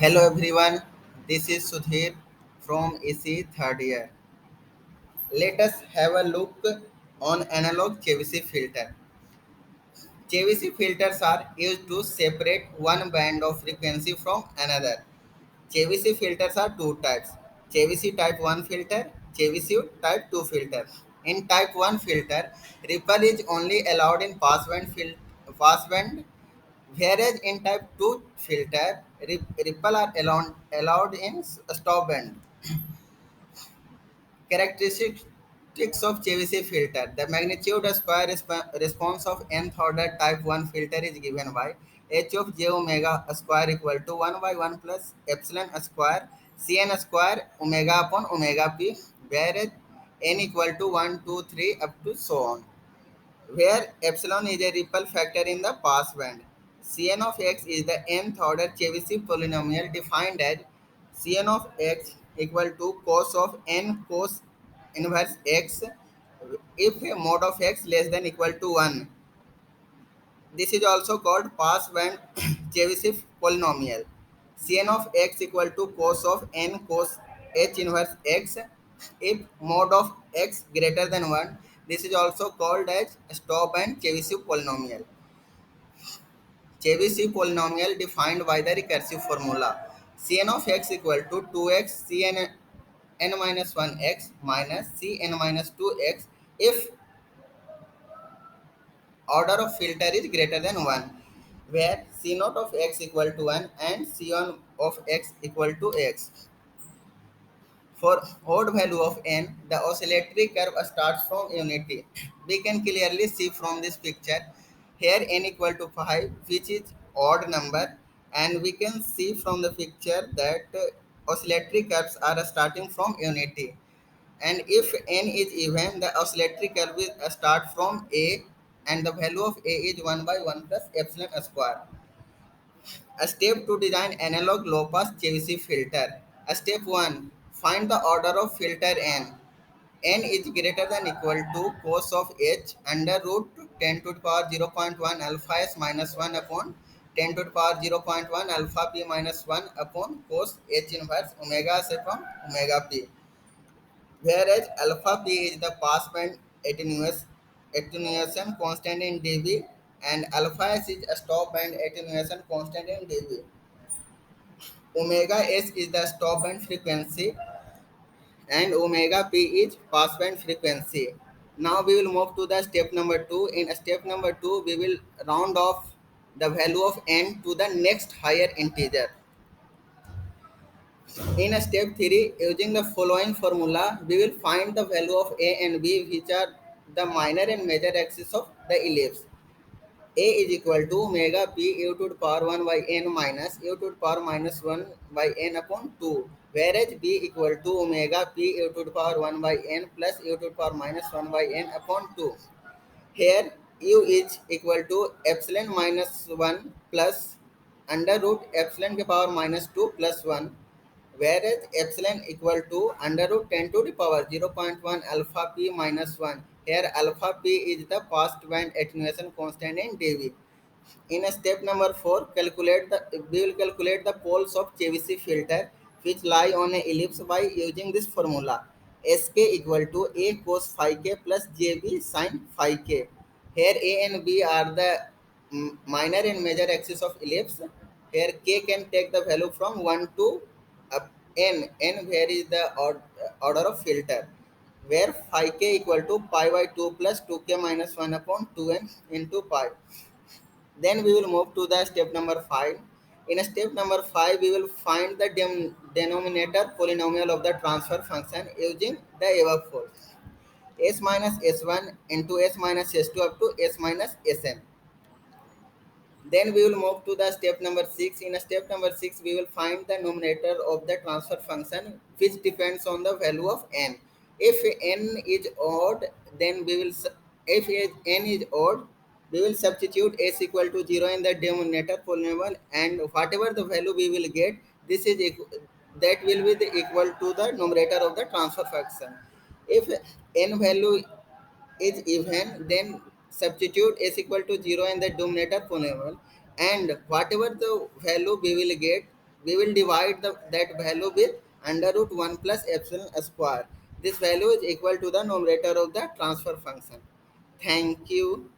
Hello everyone, this is Sudhir from EC third year. Let us have a look on analog JVC filter. JVC filters are used to separate one band of frequency from another. JVC filters are two types: JVC type 1 filter, JVC type 2 filter. In type 1 filter, ripple is only allowed in passband, whereas in type 2 filter, ripple are allowed in stop band. Characteristics of JVC filter. The magnitude square response of nth order type 1 filter is given by h of j omega square equal to 1 by 1 plus epsilon square cn square omega upon omega p, where n equal to 1, 2, 3 up to so on, where epsilon is a ripple factor in the pass band. Cn of x is the nth order Chebyshev polynomial defined as Cn of x equal to cos of n cos inverse x if a mod of x less than equal to 1. This is also called pass band Chebyshev polynomial. Cn of x equal to cos of n cos h inverse x if mod of x greater than 1. This is also called as stop and Chebyshev polynomial. Chebyshev polynomial defined by the recursive formula. Cn of x equal to 2x cn n minus 1x minus cn minus 2x if order of filter is greater than 1, where c naught of x equal to 1 and c1 of x equal to x. For odd value of n, the oscillatory curve starts from unity. We can clearly see from this picture here n equal to 5, which is odd number, and we can see from the picture that oscillatory curves are starting from unity. And if n is even, the oscillatory curve will start from a, and the value of a is 1 by 1 plus epsilon square. A step to design analog low-pass Chebyshev filter. Step 1. Find the order of filter n. N is greater than equal to cos of h under root 10 to the power 0.1 alpha s minus 1 upon 10 to the power 0.1 alpha p minus 1 upon cos h inverse omega s upon omega p, whereas alpha p is the passband attenuation constant in dB and alpha s is a stop band attenuation constant in dB. Omega s is the stop band frequency and omega p is passband frequency. Now we will move to the step number 2. In step number 2, we will round off the value of n to the next higher integer. In step 3, using the following formula, we will find the value of a and b, which are the minor and major axis of the ellipse. A is equal to omega p e to the power 1 by n minus e to the power minus 1 by n upon 2, whereas b equal to omega p e to the power 1 by n plus e to the power minus 1 by n upon 2. Here u is equal to epsilon minus 1 plus under root epsilon के power minus 2 plus 1, whereas epsilon equal to under root 10 to the power 0.1 alpha p minus 1. Here alpha p is the passed band attenuation constant in dB. In step number 4, we will calculate the poles of Chebyshev filter which lie on a ellipse by using this formula. Sk equal to a cos phi k plus jb sin phi k. Here a and b are the minor and major axis of ellipse. Here k can take the value from 1 to up n where is the order of filter, where phi k equal to pi by 2 plus 2k minus 1 upon 2n into pi. Then we will move to the step number 5. In step number 5, we will find the denominator polynomial of the transfer function using the above form. S minus S1 into S minus S2 up to S minus Sn. Then we will move to the step number 6. In step number 6, we will find the numerator of the transfer function, which depends on the value of n. If n is odd, then we will if n is odd, we will substitute s equal to 0 in the denominator polynomial, and whatever the value we will get, this is that will be the equal to the numerator of the transfer function. If n value is even, then substitute s equal to 0 in the denominator polynomial, and whatever the value we will get, we will divide that value with under root 1 plus epsilon square. This value is equal to the numerator of the transfer function. Thank you.